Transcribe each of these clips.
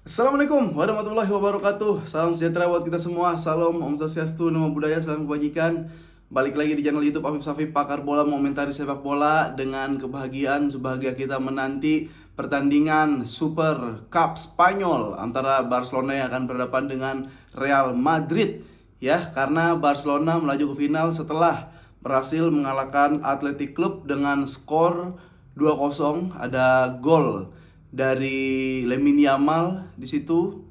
Assalamualaikum warahmatullahi wabarakatuh. Salam sejahtera buat kita semua. Salam Om Swastiastu, Namo Buddhaya, salam kebajikan. Balik lagi di channel YouTube Afif Safif, pakar bola mengomentari sepak bola dengan kebahagiaan sebahagia kita menanti pertandingan Super Cup Spanyol antara Barcelona yang akan berhadapan dengan Real Madrid. Ya, karena Barcelona melaju ke final setelah berhasil mengalahkan Athletic Club dengan skor 2-0. Ada gol dari Lamine Yamal di situ,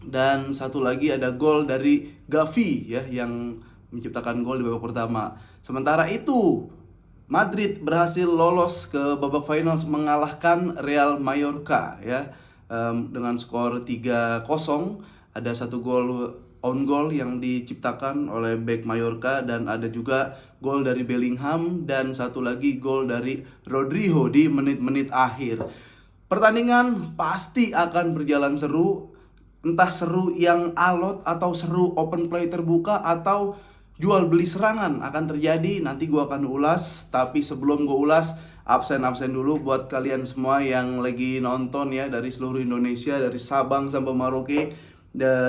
dan satu lagi ada gol dari Gavi ya yang menciptakan gol di babak pertama. Sementara itu Madrid berhasil lolos ke babak final mengalahkan Real Mallorca ya, dengan skor 3-0. Ada satu gol on goal yang diciptakan oleh bek Mallorca, dan ada juga gol dari Bellingham, dan satu lagi gol dari Rodrigo di menit-menit akhir. Pertandingan pasti akan berjalan seru, entah seru yang alot atau seru open play terbuka atau jual beli serangan akan terjadi. Nanti gua akan ulas, tapi sebelum gua ulas, absen dulu buat kalian semua yang lagi nonton ya, dari seluruh Indonesia, dari Sabang sampai Merauke,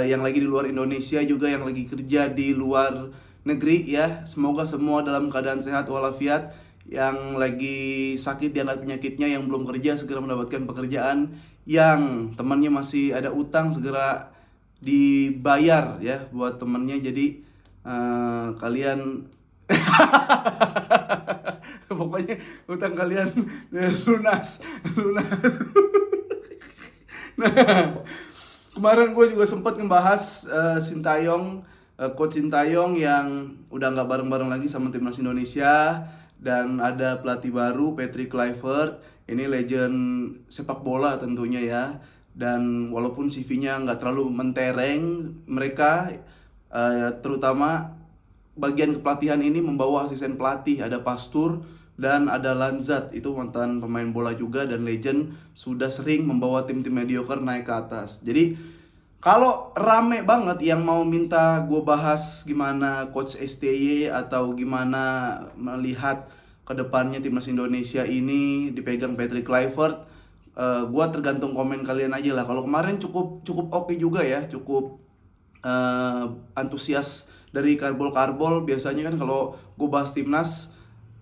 yang lagi di luar Indonesia juga, yang lagi kerja di luar negeri ya. Semoga semua dalam keadaan sehat walafiat. Yang lagi sakit diangkat penyakitnya, yang belum kerja segera mendapatkan pekerjaan, yang temannya masih ada utang segera dibayar ya buat temannya. Jadi kalian pokoknya utang kalian lunas. Nah, kemarin gue juga sempat ngebahas Sintayong, Coach Sintayong yang udah nggak bareng-bareng lagi sama timnas Indonesia. Dan ada pelatih baru, Patrick Kluivert. Ini legend sepak bola tentunya ya. Dan walaupun CV-nya nggak terlalu mentereng, mereka terutama bagian kepelatihan ini membawa asisten pelatih. Ada Pastur dan ada Lanzat, itu mantan pemain bola juga dan legend, sudah sering membawa tim-tim mediocre naik ke atas. Jadi kalau rame banget yang mau minta gue bahas gimana Coach STY atau gimana melihat kedepannya timnas Indonesia ini dipegang Patrick Kluivert, gue tergantung komen kalian aja lah. Kalau kemarin cukup oke juga ya, cukup antusias dari karbol. Biasanya kan kalau gue bahas timnas,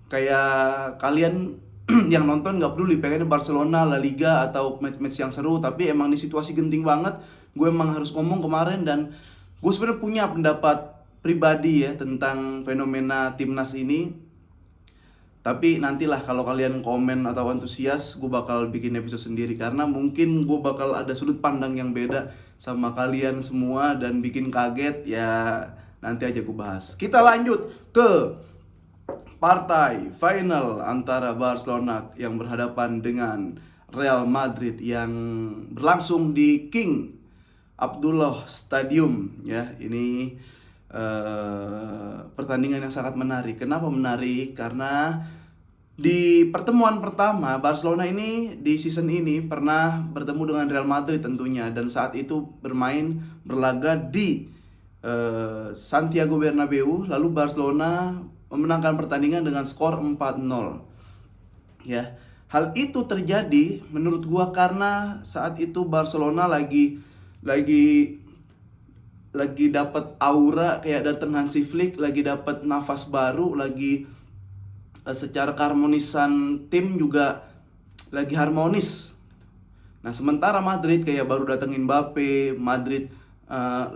kayak kalian yang nonton nggak peduli, pengennya Barcelona, La Liga atau match-match yang seru. Tapi emang di situasi genting banget, gue emang harus ngomong kemarin. Dan gue sebenarnya punya pendapat pribadi ya tentang fenomena timnas ini. Tapi nantilah kalau kalian komen atau antusias, gue bakal bikin episode sendiri, karena mungkin gue bakal ada sudut pandang yang beda sama kalian semua dan bikin kaget ya. Nanti aja gue bahas. Kita lanjut ke partai final antara Barcelona yang berhadapan dengan Real Madrid yang berlangsung di King Abdullah Stadium ya. Ini pertandingan yang sangat menarik. Kenapa menarik? Karena di pertemuan pertama Barcelona ini di season ini pernah bertemu dengan Real Madrid tentunya, dan saat itu berlaga di Santiago Bernabeu. Lalu Barcelona memenangkan pertandingan dengan skor 4-0. Ya, hal itu terjadi menurut gua karena saat itu Barcelona lagi dapat aura kayak datang Hansi Flick, lagi dapat nafas baru, lagi secara keharmonisan tim juga lagi harmonis. Nah, sementara Madrid kayak baru datengin Mbappe, Madrid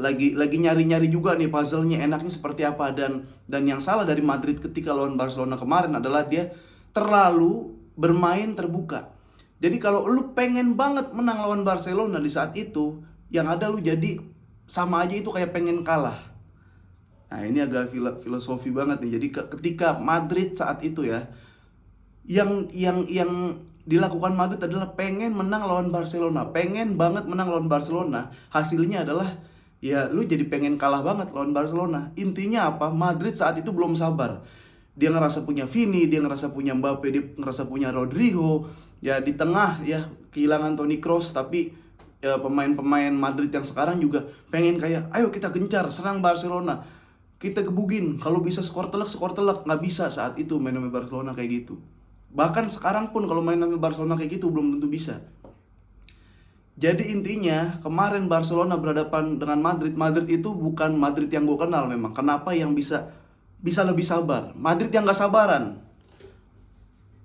lagi nyari-nyari juga nih puzzle-nya enaknya seperti apa. Dan yang salah dari Madrid ketika lawan Barcelona kemarin adalah dia terlalu bermain terbuka. Jadi kalau lu pengen banget menang lawan Barcelona di saat itu, yang ada lu jadi sama aja itu kayak pengen kalah. Nah, ini agak filosofi banget nih. Jadi ketika Madrid saat itu ya, yang dilakukan Madrid adalah pengen menang lawan Barcelona, pengen banget menang lawan Barcelona. Hasilnya adalah ya lu jadi pengen kalah banget lawan Barcelona. Intinya apa? Madrid saat itu belum sabar. Dia ngerasa punya Vini, dia ngerasa punya Mbappe, dia ngerasa punya Rodrigo. Ya di tengah ya kehilangan Toni Kroos, tapi ya, pemain-pemain Madrid yang sekarang juga pengen kayak ayo kita gencar serang Barcelona, kita gebugin, kalau bisa skor telak. Nggak bisa saat itu main sama Barcelona kayak gitu. Bahkan sekarang pun kalau main sama Barcelona kayak gitu belum tentu bisa. Jadi intinya kemarin Barcelona berhadapan dengan Madrid. Madrid itu bukan Madrid yang gue kenal memang. Kenapa yang bisa bisa lebih sabar? Madrid yang gak sabaran.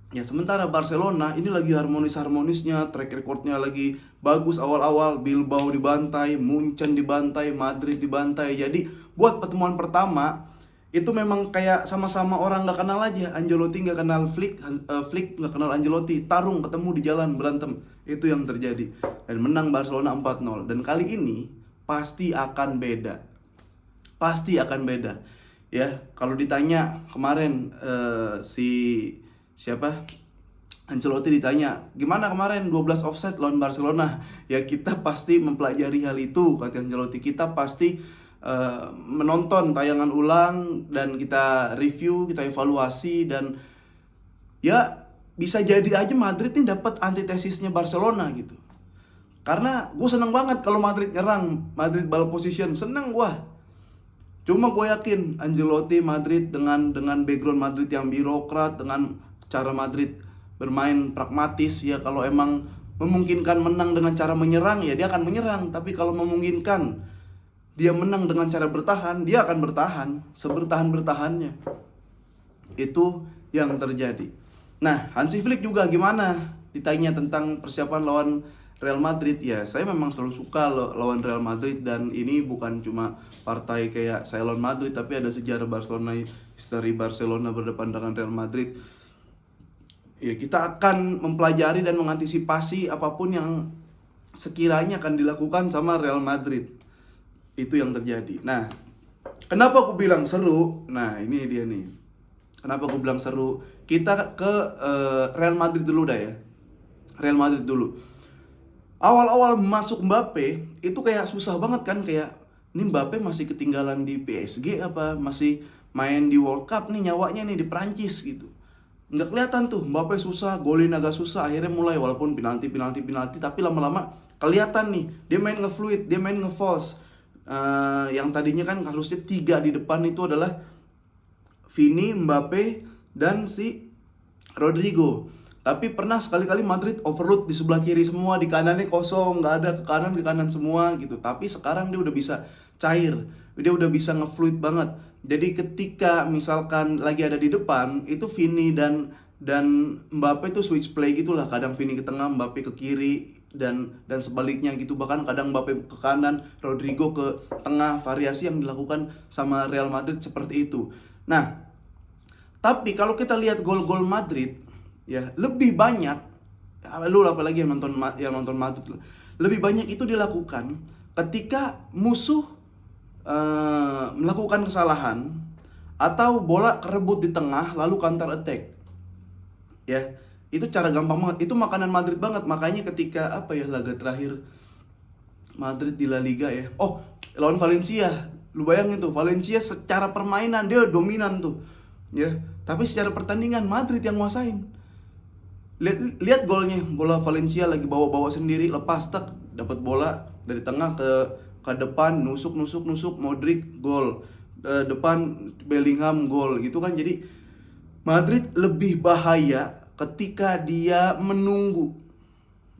Ya sementara Barcelona ini lagi harmonis-harmonisnya, track recordnya lagi bagus awal-awal. Bilbao dibantai, Munchen dibantai, Madrid dibantai. Jadi buat pertemuan pertama itu memang kayak sama-sama orang nggak kenal aja. Ancelotti nggak kenal Flick, Flick nggak kenal Ancelotti. Tarung ketemu di jalan berantem. Itu yang terjadi. Dan menang Barcelona 4-0. Dan kali ini pasti akan beda. Pasti akan beda. Ya, kalau ditanya kemarin si siapa? Ancelotti ditanya, gimana kemarin 12 offside lawan Barcelona? Ya kita pasti mempelajari hal itu, kata Ancelotti. Kita pasti menonton tayangan ulang dan kita review, kita evaluasi, dan ya bisa jadi aja Madrid ini dapat antitesisnya Barcelona gitu. Karena gue seneng banget kalau Madrid nyerang, Madrid ball position, seneng gue. Cuma gue yakin Ancelotti Madrid dengan background Madrid yang birokrat, dengan cara Madrid bermain pragmatis, ya kalau emang memungkinkan menang dengan cara menyerang ya dia akan menyerang. Tapi kalau memungkinkan dia menang dengan cara bertahan, dia akan bertahan sebertahan-bertahannya. Itu yang terjadi. Nah, Hansi Flick juga gimana? Ditanya tentang persiapan lawan Real Madrid. Ya, saya memang selalu suka lawan Real Madrid. Dan ini bukan cuma partai kayak saya lawan Madrid, tapi ada sejarah Barcelona, history Barcelona berdepan dengan Real Madrid. Ya, kita akan mempelajari dan mengantisipasi apapun yang sekiranya akan dilakukan sama Real Madrid. Itu yang terjadi. Nah, kenapa aku bilang seru? Nah, ini dia nih. Kenapa aku bilang seru? Kita ke Real Madrid dulu dah ya. Real Madrid dulu. Awal-awal masuk Mbappe itu kayak susah banget kan, kayak ini Mbappe masih ketinggalan di PSG apa masih main di World Cup nih, nyawanya nih di Prancis gitu. Nggak kelihatan tuh, Mbappe susah, golin agak susah. Akhirnya mulai, walaupun penalti, tapi lama-lama kelihatan nih dia main nge-fluid, dia main nge-false. Yang tadinya kan harusnya 3 di depan itu adalah Vini, Mbappe, dan si Rodrigo. Tapi pernah sekali-kali Madrid overload di sebelah kiri semua, di kanannya kosong, nggak ada ke kanan semua gitu. Tapi sekarang dia udah bisa cair, dia udah bisa nge-fluid banget. Jadi ketika misalkan lagi ada di depan, itu Vini dan Mbappe itu switch play gitulah. Kadang Vini ke tengah, Mbappe ke kiri, dan sebaliknya gitu. Bahkan kadang Mbappe ke kanan, Rodrigo ke tengah. Variasi yang dilakukan sama Real Madrid seperti itu. Nah, tapi kalau kita lihat gol-gol Madrid, ya lebih banyak, lu apalagi yang nonton Madrid, lebih banyak itu dilakukan ketika musuh melakukan kesalahan atau bola kerebut di tengah lalu counter attack. Ya, itu cara gampang banget. Itu makanan Madrid banget. Makanya ketika laga terakhir Madrid di La Liga ya. Oh, lawan Valencia. Lu bayangin tuh, Valencia secara permainan dia dominan tuh. Ya, tapi secara pertandingan Madrid yang nguasain. Lihat golnya, bola Valencia lagi bawa sendiri, lepas tak dapat bola dari tengah ke depan, nusuk Modric gol. Depan Bellingham gol gitu kan. Jadi Madrid lebih bahaya ketika dia menunggu.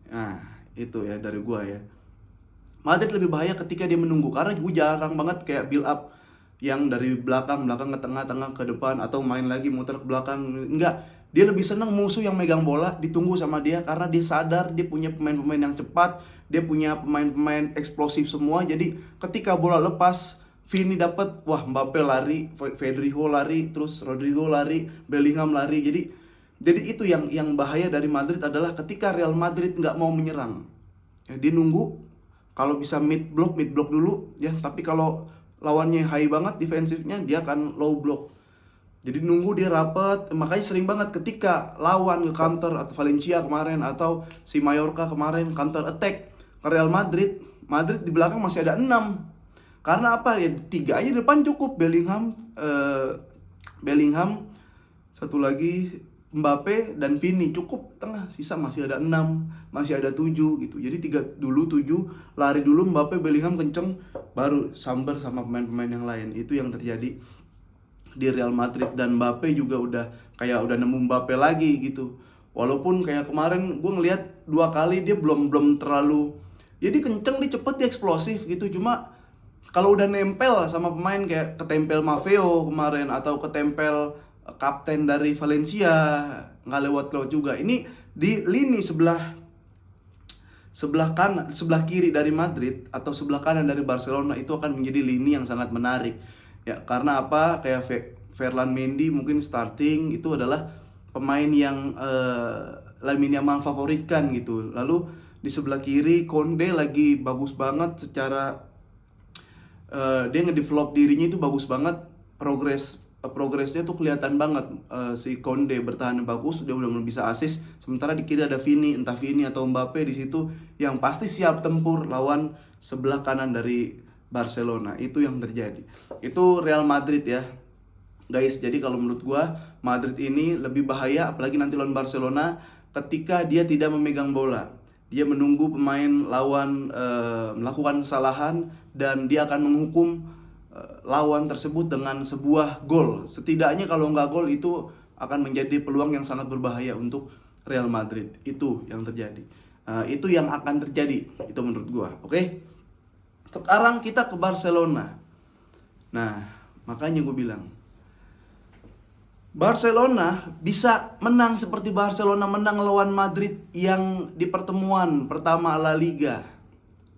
Nah, itu ya dari gua ya. Madrid lebih bahaya ketika dia menunggu, karena gue jarang banget kayak build up yang dari belakang ke tengah ke depan, atau main lagi muter ke belakang. Enggak, dia lebih senang musuh yang megang bola, ditunggu sama dia, karena dia sadar dia punya pemain-pemain yang cepat, dia punya pemain-pemain eksplosif semua. Jadi ketika bola lepas, Vini dapat, wah Mbappe lari, Federico lari, terus Rodrigo lari, Bellingham lari. Jadi itu yang bahaya dari Madrid adalah ketika Real Madrid nggak mau menyerang. Ya, dia nunggu, kalau bisa mid block dulu ya, tapi kalau lawannya high banget defensifnya, dia akan low block. Jadi nunggu dia rapat. Makanya sering banget ketika lawan nge-counter, atau Valencia kemarin atau si Mallorca kemarin counter attack ke Real Madrid, di belakang masih ada 6. Karena apa ya, 3 aja depan cukup. Bellingham, satu lagi Mbappe dan Vini cukup tengah, sisa masih ada 6, masih ada 7 gitu. Jadi 3 dulu, 7 lari dulu, Mbappe, Bellingham kenceng, baru samber sama pemain-pemain yang lain. Itu yang terjadi di Real Madrid. Dan Mbappe juga udah nemu Mbappe lagi gitu. Walaupun kayak kemarin gue ngelihat 2 kali dia belum terlalu Jadi kenceng, dia cepet, dia eksplosif gitu. Cuma kalau udah nempel sama pemain kayak ketempel Maffeo kemarin atau ketempel kapten dari Valencia, nggak lewat juga. Ini di lini sebelah kanan, sebelah kiri dari Madrid atau sebelah kanan dari Barcelona itu akan menjadi lini yang sangat menarik. Ya, karena apa? Kayak Ferland Mendy mungkin starting, itu adalah pemain yang Lamine Yamal favoritkan gitu. Lalu di sebelah kiri Konde lagi bagus banget secara dia ngedevelop dirinya itu bagus banget, progresnya tuh kelihatan banget. Si Konde bertahan bagus, dia udah bisa assist. Sementara di kiri ada Vini, entah Vini atau Mbappe di situ yang pasti siap tempur lawan sebelah kanan dari Barcelona. Itu yang terjadi. Itu Real Madrid ya, guys. Jadi kalau menurut gua Madrid ini lebih bahaya apalagi nanti lawan Barcelona ketika dia tidak memegang bola. Dia menunggu pemain lawan melakukan kesalahan dan dia akan menghukum lawan tersebut dengan sebuah gol. Setidaknya kalau nggak gol itu akan menjadi peluang yang sangat berbahaya untuk Real Madrid. Itu yang terjadi. Itu yang akan terjadi. Itu menurut gua. Oke? Sekarang kita ke Barcelona. Nah, makanya gue bilang Barcelona bisa menang seperti Barcelona menang lawan Madrid yang di pertemuan pertama La Liga.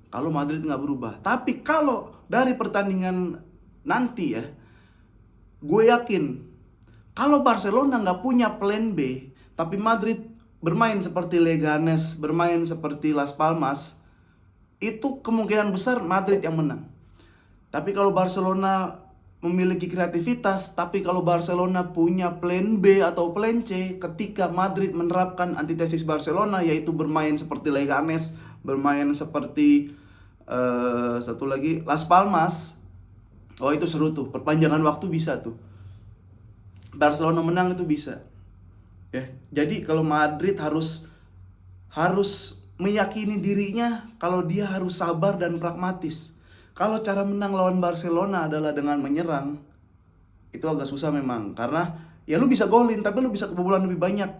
Kalau Madrid nggak berubah. Tapi kalau dari pertandingan nanti ya, gue yakin kalau Barcelona nggak punya plan B, tapi Madrid bermain seperti Leganes, bermain seperti Las Palmas, itu kemungkinan besar Madrid yang menang. Tapi kalau Barcelona memiliki kreativitas, tapi kalau Barcelona punya plan B atau plan C ketika Madrid menerapkan antitesis Barcelona, yaitu bermain seperti Leganes, bermain seperti satu lagi Las Palmas, oh itu seru tuh, perpanjangan waktu bisa tuh. Barcelona menang itu bisa. Ya, jadi kalau Madrid harus meyakini dirinya kalau dia harus sabar dan pragmatis. Kalau cara menang lawan Barcelona adalah dengan menyerang, itu agak susah memang. Karena ya lu bisa golin, tapi lu bisa kebobolan lebih banyak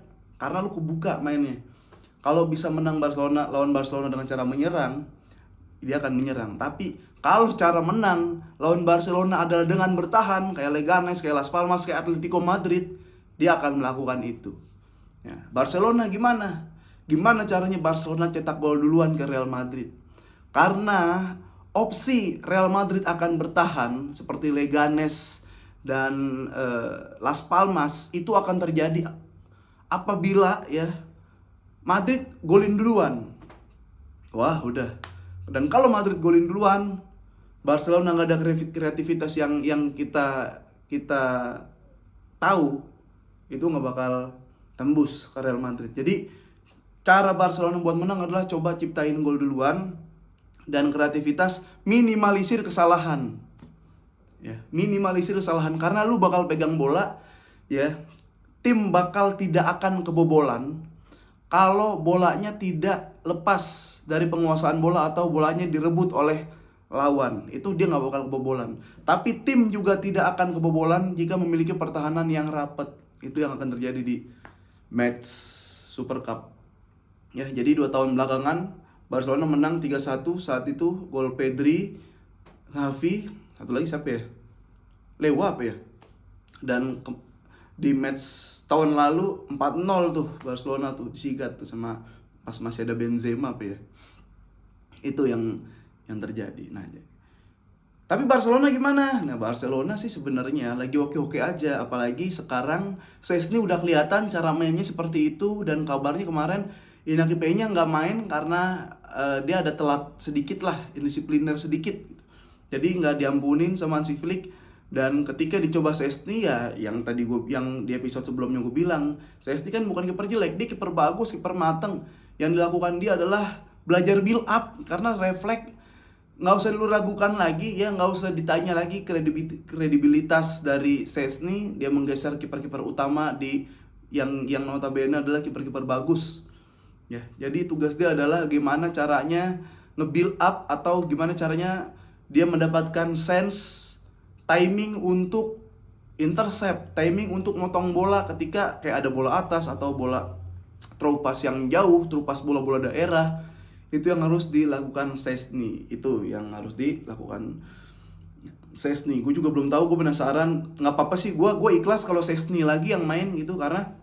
karena lu kebuka mainnya. Kalau bisa menang Barcelona lawan Barcelona dengan cara menyerang, dia akan menyerang. Tapi kalau cara menang lawan Barcelona adalah dengan bertahan, kayak Leganes, kayak Las Palmas, kayak Atletico Madrid, dia akan melakukan itu. Ya, Barcelona gimana? Gimana caranya Barcelona cetak gol duluan ke Real Madrid? Karena opsi Real Madrid akan bertahan seperti Leganes dan Las Palmas itu akan terjadi apabila ya Madrid golin duluan. Wah udah. Dan kalau Madrid golin duluan, Barcelona nggak ada kreativitas yang kita tahu, itu nggak bakal tembus ke Real Madrid. Jadi cara Barcelona buat menang adalah coba ciptain gol duluan dan kreativitas, minimalisir kesalahan. Ya, minimalisir kesalahan karena lu bakal pegang bola, ya. Tim bakal tidak akan kebobolan kalau bolanya tidak lepas dari penguasaan bola atau bolanya direbut oleh lawan. Itu dia nggak bakal kebobolan. Tapi tim juga tidak akan kebobolan jika memiliki pertahanan yang rapat. Itu yang akan terjadi di match Super Cup. Ya, jadi 2 tahun belakangan Barcelona menang 3-1. Saat itu gol Pedri, Gavi, satu lagi siapa ya? Lewa apa ya? Dan di match tahun lalu 4-0 tuh Barcelona tuh disigat tuh sama pas masih ada Benzema apa ya. Itu yang terjadi. Nah, tapi Barcelona gimana? Nah, Barcelona sih sebenarnya lagi oke-oke aja, apalagi sekarang Szczęsny udah kelihatan cara mainnya seperti itu. Dan kabarnya kemarin Inaki Peña nggak main karena dia ada telat sedikit lah, indisipliner sedikit. Jadi nggak diampunin sama Hansi Flick. Dan ketika dicoba Szczęsny ya, yang di episode sebelumnya gue bilang, Szczęsny kan bukan kiper jelek, dia kiper bagus, kiper mateng. Yang dilakukan dia adalah belajar build up, karena refleks nggak usah lu ragukan lagi ya, nggak usah ditanya lagi kredibilitas dari Szczęsny. Dia menggeser kiper-kiper utama yang notabene adalah kiper-kiper bagus. Ya, jadi tugas dia adalah gimana caranya nge-build up atau gimana caranya dia mendapatkan sense timing untuk intercept, timing untuk motong bola ketika kayak ada bola atas atau bola throw pass yang jauh, throw pass bola-bola daerah. Itu yang harus dilakukan Szczęsny, itu yang harus dilakukan Szczęsny. Gue juga belum tahu, gue penasaran. Nggak apa-apa sih, gue ikhlas kalau Szczęsny lagi yang main gitu, karena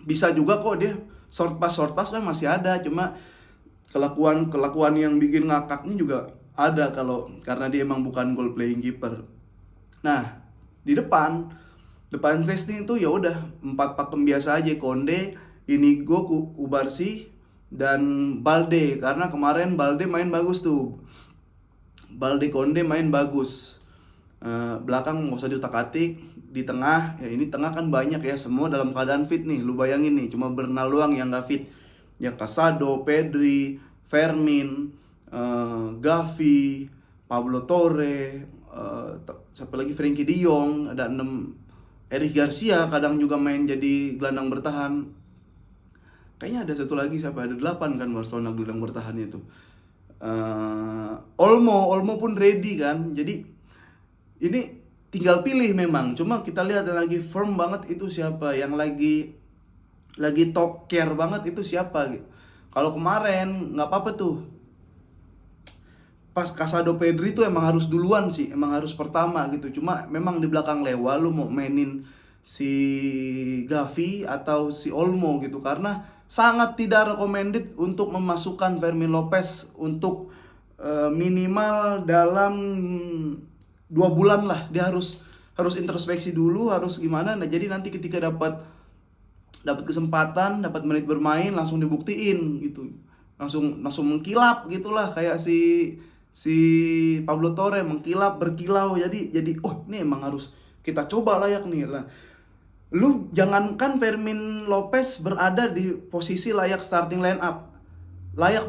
bisa juga kok dia short pass kan masih ada, cuma kelakuan yang bikin ngakaknya juga ada karena dia emang bukan goal playing keeper. Nah, di depan Szczęsny itu ya udah 4 pakem biasa aja, Konde, Inigo, Kubarsi dan Balde, karena kemarin Balde main bagus tuh. Balde Konde main bagus. Belakang nggak usah diutak-atik, di tengah ya, ini tengah kan banyak ya, semua dalam keadaan fit nih. Lu bayangin nih, cuma Bernal doang yang nggak fit. Ya Casado, Pedri, Fermin, Gavi, Pablo Torre, siapa lagi, Frenkie de Jong, ada 6. Eric Garcia kadang juga main jadi gelandang bertahan. Kayaknya ada satu lagi, siapa, ada 8 kan Barcelona gelandang bertahannya itu. Olmo pun ready kan. Jadi ini tinggal pilih memang. Cuma kita lihat yang lagi firm banget itu siapa, yang lagi top care banget itu siapa gitu. Kalau kemarin nggak apa-apa tuh, pas Casado, Pedri tuh emang harus duluan sih, emang harus pertama gitu. Cuma memang di belakang Lewa lu mau mainin si Gavi atau si Olmo gitu, karena sangat tidak recommended untuk memasukkan Fermin Lopez untuk minimal dalam 2 bulan lah. Dia harus introspeksi dulu, harus gimana. Nah, jadi nanti ketika dapat kesempatan, dapat menit bermain, langsung dibuktiin gitu, langsung mengkilap gitulah, kayak si Pablo Torre mengkilap, berkilau. Jadi oh, ini emang harus kita coba layak nih lah. Lu jangankan Fermin Lopez berada di posisi layak starting line up, layak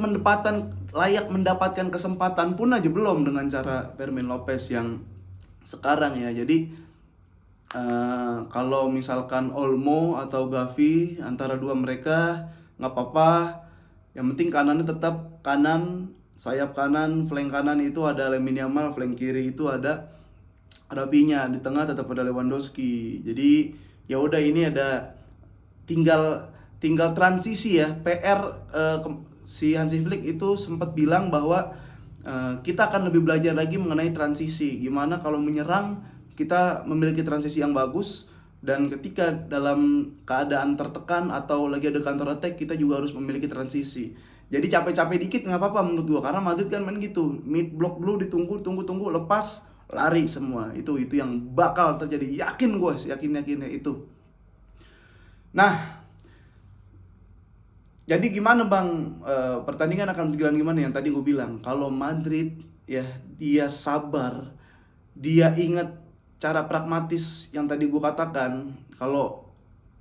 mendapatkan kesempatan pun aja belum dengan cara Fermin Lopez yang sekarang ya. Jadi kalau misalkan Olmo atau Gavi, antara 2 mereka nggak apa-apa. Yang penting kanannya tetap kanan, sayap kanan, flank kanan itu ada Lamine Yamal, flank kiri itu ada Rafinha, di tengah tetap ada Lewandowski. Jadi ya udah, ini ada tinggal transisi ya. PR si Hansi Flick itu sempat bilang bahwa kita akan lebih belajar lagi mengenai transisi. Gimana kalau menyerang kita memiliki transisi yang bagus, dan ketika dalam keadaan tertekan atau lagi ada counter attack, kita juga harus memiliki transisi. Jadi capek-capek dikit nggak apa-apa menurut gua, karena Madrid kan main gitu, mid block dulu ditunggu, lepas lari semua. Itu yang bakal terjadi, yakin gua, yakinnya itu. Nah, jadi gimana Bang, pertandingan akan berjalan gimana? Yang tadi gue bilang, kalau Madrid ya dia sabar, dia ingat cara pragmatis yang tadi gue katakan. Kalau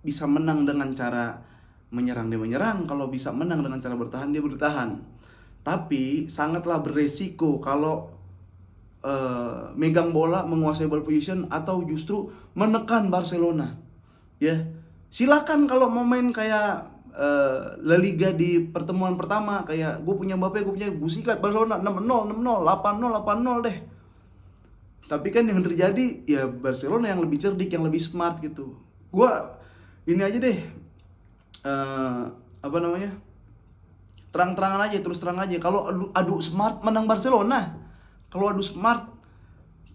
bisa menang dengan cara menyerang, dia menyerang. Kalau bisa menang dengan cara bertahan, dia bertahan. Tapi sangatlah beresiko kalau megang bola, menguasai ball position, atau justru menekan Barcelona. Ya, silakan kalau mau main kayak La Liga di pertemuan pertama, kayak gue punya Mbappe, gue sikat Barcelona 6-0, 6-0, 8-0, 8-0 deh. Tapi kan yang terjadi ya Barcelona yang lebih cerdik, yang lebih smart gitu. Gue ini aja deh, terang-terangan aja, terus terang aja. Kalau adu smart menang Barcelona. Kalau adu smart,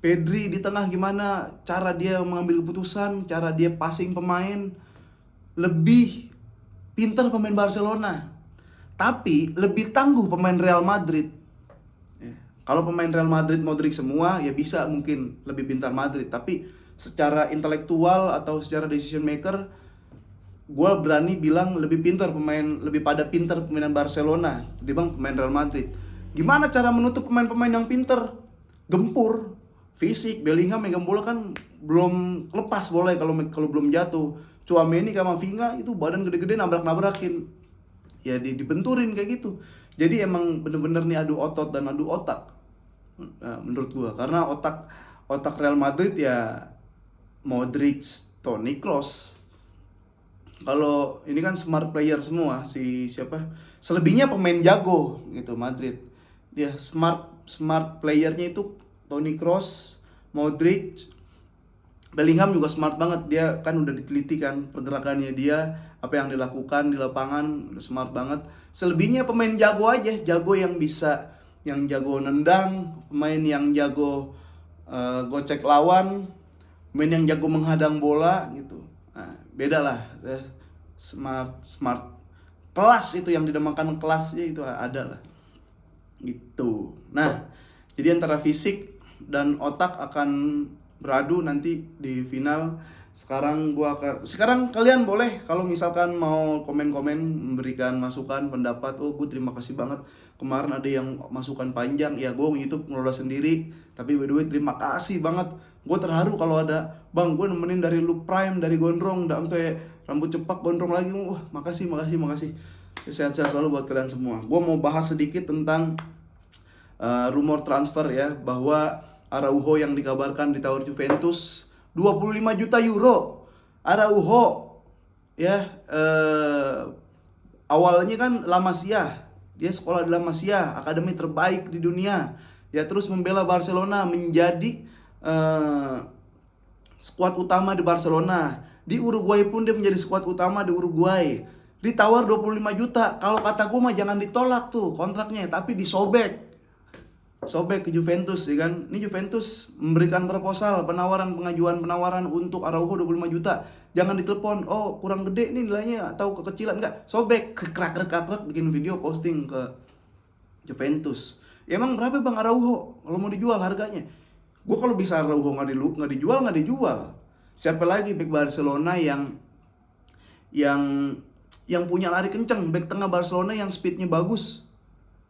Pedri di tengah gimana cara dia mengambil keputusan, cara dia passing pemain, lebih pintar pemain Barcelona. Tapi lebih tangguh pemain Real Madrid. Kalau pemain Real Madrid Modric semua, ya bisa mungkin lebih pintar Madrid. Tapi secara intelektual atau secara decision maker, gue berani bilang lebih pada pintar pemain Barcelona dibanding pemain Real Madrid. Gimana cara menutup pemain-pemain yang pintar? Gempur, fisik. Bellingham megang bola kan belum lepas bola kalau belum jatuh. Tchouaméni sama Vinga itu badan gede-gede, nabrak-nabrakin. Ya dibenturin kayak gitu. Jadi emang bener-bener nih adu otot dan adu otak. Nah, menurut gua, karena otak Real Madrid ya Modric, Toni Kroos. Kalau ini kan smart player semua, selebihnya pemain jago gitu Madrid. Dia smart playernya itu Toni Kroos, Modric, Bellingham juga smart banget, dia kan udah diteliti kan pergerakannya dia, apa yang dilakukan di lapangan, udah smart banget. Selebihnya pemain jago aja, jago yang bisa, yang jago nendang, pemain yang jago gocek lawan, pemain yang jago menghadang bola gitu. Nah, beda lah, smart kelas itu yang dinamakan kelasnya itu ada lah gitu. Nah, jadi antara fisik dan otak akan beradu nanti di final. Sekarang kalian boleh kalau misalkan mau komen-komen, memberikan masukan, pendapat. Oh, gue terima kasih banget kemarin ada yang masukan panjang. Ya, gue YouTube ngelola sendiri, tapi by the way terima kasih banget. Gue terharu kalau ada, bang, gue nemenin dari lu prime, dari gondrong udah sampai rambut cepak gondrong lagi. Wah, makasih. Sehat-sehat selalu buat kalian semua. Gue mau bahas sedikit tentang rumor transfer ya, bahwa Araujo yang dikabarkan ditawar Juventus 25 juta euro. Araujo ya, awalnya kan La Masia, dia sekolah di La Masia, akademi terbaik di dunia ya, terus membela Barcelona menjadi skuad utama di Barcelona. Di Uruguay pun dia menjadi skuad utama di Uruguay. Ditawar 25 juta. Kalau kata gue mah jangan ditolak tuh kontraknya, tapi disobek ke Juventus ya kan. Ini Juventus memberikan proposal, pengajuan penawaran untuk Araujo 25 juta. Jangan ditelepon, oh kurang gede nih nilainya atau kekecilan, enggak. Sobek, krek bikin video posting ke Juventus. Ya emang berapa bang Araujo kalau mau dijual harganya? Gue kalau bisa Araujo nggak dijual. Siapa lagi bek Barcelona yang punya lari kenceng, bek tengah Barcelona yang speednya bagus.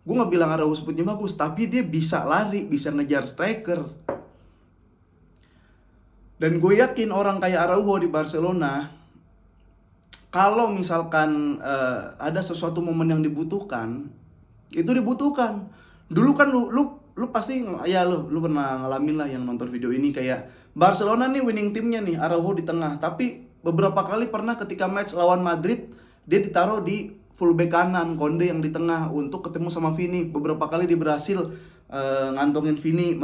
Gue gak bilang Araujo speednya bagus, tapi dia bisa lari, bisa ngejar striker. Dan gue yakin orang kayak Araujo di Barcelona, kalau misalkan ada sesuatu momen yang dibutuhkan, itu dibutuhkan. Dulu kan lu pasti ya lu pernah ngalamin lah yang nonton video ini, kayak Barcelona nih winning timnya nih, Araujo di tengah. Tapi beberapa kali pernah ketika match lawan Madrid, dia ditaruh di fullback kanan, Konde yang di tengah untuk ketemu sama Vini. Beberapa kali dia berhasil ngantongin Vini,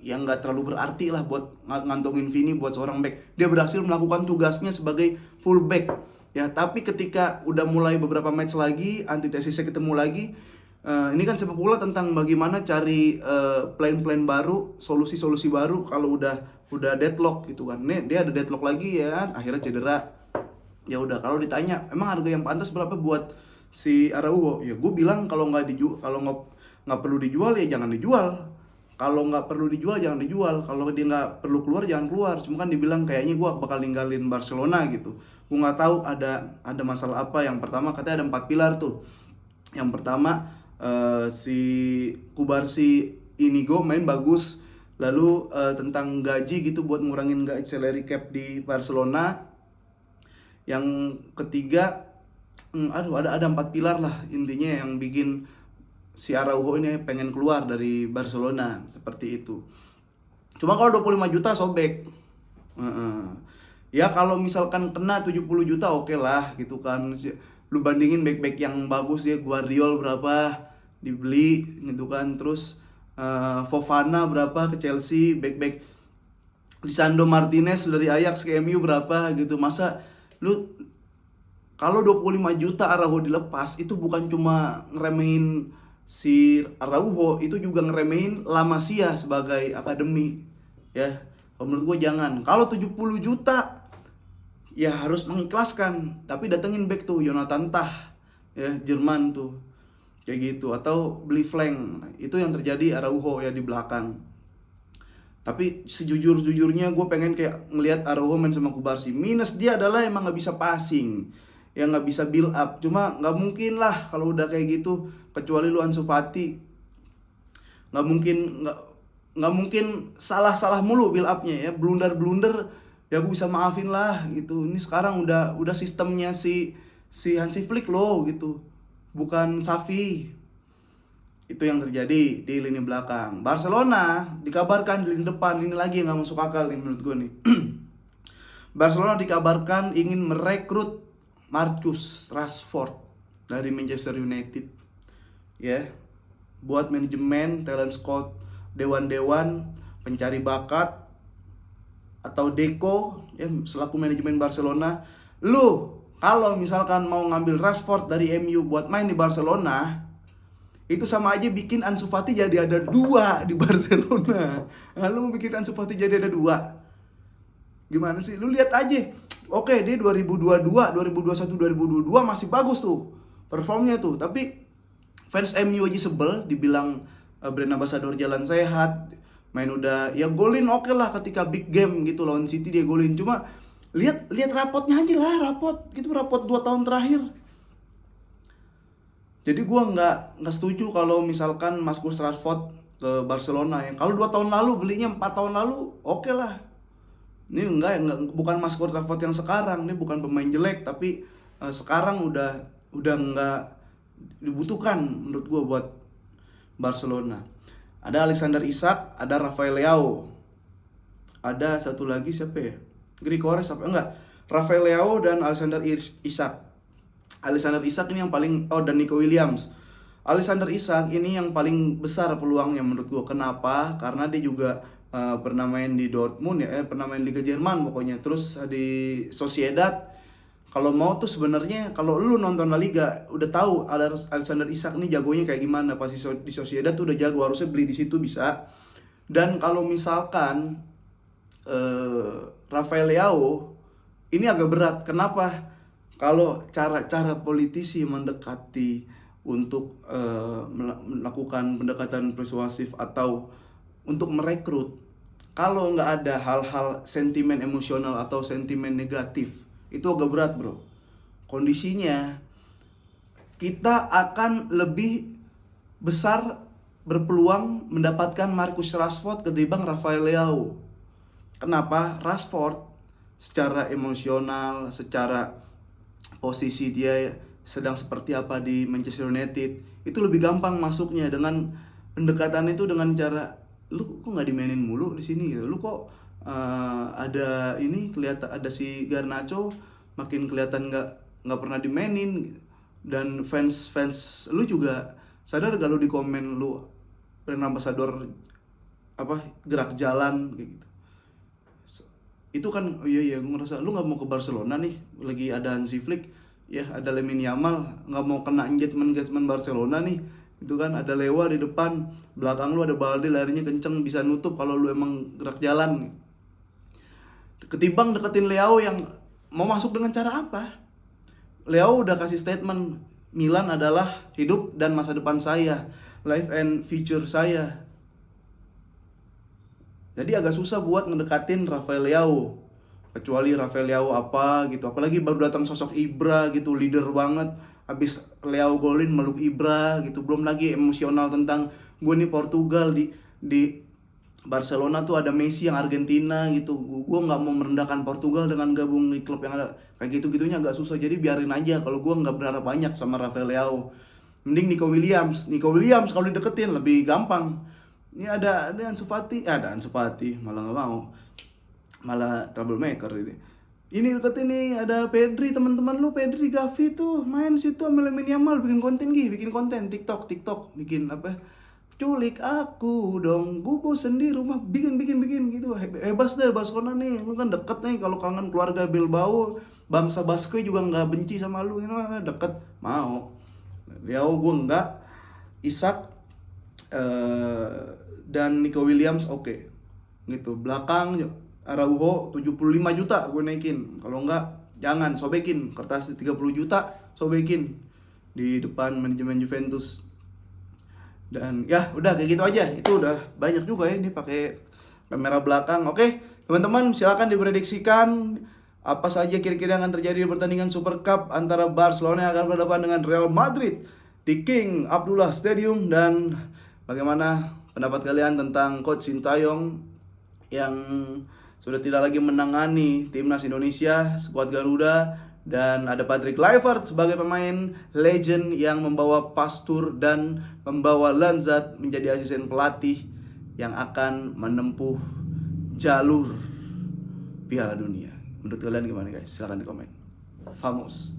yang nggak terlalu berarti lah buat ngantongin Vini buat seorang back. Dia berhasil melakukan tugasnya sebagai fullback ya. Tapi ketika udah mulai beberapa match lagi, antitesisnya ketemu lagi, ini kan sepak bola tentang bagaimana cari plan-plan baru, solusi-solusi baru kalau udah deadlock gitu kan. Nih dia ada deadlock lagi ya, akhirnya cedera. Ya udah, kalau ditanya emang harga yang pantas berapa buat si Araujo, ya gue bilang kalau nggak perlu dijual ya jangan dijual. Kalau nggak perlu dijual jangan dijual. Kalau dia nggak perlu keluar jangan keluar. Cuma kan dibilang kayaknya gue bakal ninggalin Barcelona gitu. Gue nggak tahu ada masalah apa. Yang pertama katanya ada 4 pilar tuh. Yang pertama si Cubarsí Inigo main bagus. Lalu tentang gaji gitu, buat ngurangin salary cap di Barcelona. Yang ketiga, ada 4 pilar lah intinya yang bikin si Araujo ini pengen keluar dari Barcelona, seperti itu. Cuma kalau 25 juta sobek. Ya kalau misalkan kena 70 juta oke lah gitu kan. Lu bandingin back-back yang bagus ya, Guardiola berapa dibeli gitu kan. Terus Fofana berapa ke Chelsea, back-back Lisandro Martinez dari Ajax ke MU berapa gitu. Masa lu kalau 25 juta Araujo dilepas, itu bukan cuma ngeremehin si Araujo, itu juga ngeremehin La Masia sebagai akademi ya. Kalau menurut gue jangan. Kalau 70 juta ya harus mengikhlaskan, tapi datengin back tuh Jonathan Tah ya, Jerman tuh kayak gitu, atau beli flank. Itu yang terjadi Araujo ya di belakang. Tapi sejujurnya gue pengen kayak ngelihat Araujo main sama Cubarsí. Minus dia adalah emang nggak bisa passing, yang nggak bisa build up. Cuma nggak mungkin lah kalau udah kayak gitu, kecuali lu Ansu Fati. Nggak mungkin salah mulu build upnya ya, blunder ya gue bisa maafin lah gitu. Ini sekarang udah sistemnya si Hansi Flick loh gitu, bukan Xavi. Itu yang terjadi di lini belakang. Barcelona dikabarkan di lini depan, ini lagi yang gak masuk akal nih menurut gue nih. Barcelona dikabarkan ingin merekrut Marcus Rashford dari Manchester United ya, buat manajemen, talent scout, dewan-dewan pencari bakat atau Deco ya selaku manajemen Barcelona, lu kalau misalkan mau ngambil Rashford dari MU buat main di Barcelona, itu sama aja bikin Ansu Fati jadi ada 2 di Barcelona. Nah, lu mau bikin Ansu Fati jadi ada 2. Gimana sih? Lu lihat aja. Oke, dia 2022, 2021, 2022 masih bagus tuh performnya tuh. Tapi fans MU aja sebel dibilang brand ambassador jalan sehat. Main udah ya golin oke lah ketika big game gitu lawan City dia golin. Cuma lihat rapotnya aja lah, rapot 2 tahun terakhir. Jadi gue nggak setuju kalau misalkan Marcus Rashford ke Barcelona ya. Kalau 2 tahun lalu belinya 4 tahun lalu, oke lah. Ini enggak, bukan Marcus Rashford yang sekarang. Ini bukan pemain jelek, tapi sekarang udah nggak dibutuhkan menurut gue buat Barcelona. Ada Alexander Isak, ada Rafael Leao. Ada satu lagi siapa ya? Grigores apa enggak? Rafael Leao dan Alexander Isak. Alexander Isak ini yang paling dan Nico Williams. Alexander Isak ini yang paling besar peluangnya menurut gua. Kenapa? Karena dia juga pernah main di Dortmund ya, pernah main Liga Jerman pokoknya. Terus di Sociedad. Kalau mau tuh sebenarnya kalau lu nonton La Liga udah tahu Alexander Isak ini jagonya kayak gimana. Pas di Sociedad tuh udah jago, harusnya beli di situ bisa. Dan kalau misalkan Rafael Leao ini agak berat. Kenapa? Kalau cara politisi mendekati untuk melakukan pendekatan persuasif atau untuk merekrut, kalau nggak ada hal-hal sentimen emosional atau sentimen negatif, itu agak berat bro. Kondisinya kita akan lebih besar berpeluang mendapatkan Marcus Rashford ketimbang Rafael Leao. Kenapa? Rashford secara emosional, secara posisi dia sedang seperti apa di Manchester United, itu lebih gampang masuknya dengan pendekatan itu, dengan cara lu kok nggak dimainin mulu di sini gitu. Lu kok ada ini kelihatan ada si Garnacho makin kelihatan nggak pernah dimainin. Dan fans lu juga sadar gak lu di komen lu brand ambassador apa gerak jalan kayak gitu. Itu kan iya gue ngerasa lu nggak mau ke Barcelona nih, lagi ada Hansi Flick ya, ada Lamine Yamal, nggak mau kena engagement Barcelona nih, itu kan ada Lewa di depan, belakang lu ada Balde larinya kenceng bisa nutup kalau lu emang gerak jalan. Ketimbang deketin Leao yang mau masuk dengan cara apa? Leao udah kasih statement, Milan adalah hidup dan masa depan saya, life and future saya. Jadi agak susah buat ngedekatin Rafael Leao. Kecuali Rafael Leao apa gitu. Apalagi baru datang sosok Ibra gitu, leader banget. Habis Leao golin meluk Ibra gitu. Belum lagi emosional tentang gue nih Portugal di Barcelona tuh ada Messi yang Argentina gitu. Gue nggak mau merendahkan Portugal dengan gabung di klub yang ada kayak gitu-gitunya agak susah. Jadi biarin aja. Kalau gue nggak berharap banyak sama Rafael Leao. Mending Nico Williams kalau dideketin lebih gampang. Ini ada Ansu Fati, malah nggak mau, malah troublemaker ini. Ini deketin nih ada Pedri, teman-teman lu Pedri Gavi tuh main situ sama Lamine Yamal bikin konten TikTok bikin apa? Culik aku dong, gue bosen di rumah bikin gitu. Hebas deh Barcelona nih, lu kan deket nih, kalau kangen keluarga Bilbao, bangsa Basque juga nggak benci sama lu, ini deket mau. Leao gue enggak, Isak dan Nico Williams oke. Gitu. Belakang Araujo 75 juta gue naikin. Kalau enggak jangan, sobekin kertas 30 juta, sobekin di depan manajemen Juventus. Dan ya udah kayak gitu aja. Itu udah banyak juga ya ini pakai kamera belakang. Oke, teman-teman silakan diprediksikan apa saja kira-kira yang akan terjadi di pertandingan Super Cup antara Barcelona yang akan berhadapan dengan Real Madrid di King Abdullah Stadium. Dan bagaimana pendapat kalian tentang Coach Sintayong yang sudah tidak lagi menangani timnas Indonesia, skuad Garuda, dan ada Patrick Kluivert sebagai pemain legend yang membawa Pastur dan membawa Lanzat menjadi asisten pelatih yang akan menempuh jalur Piala Dunia. Menurut kalian gimana guys? Silahkan di komen. Vamos.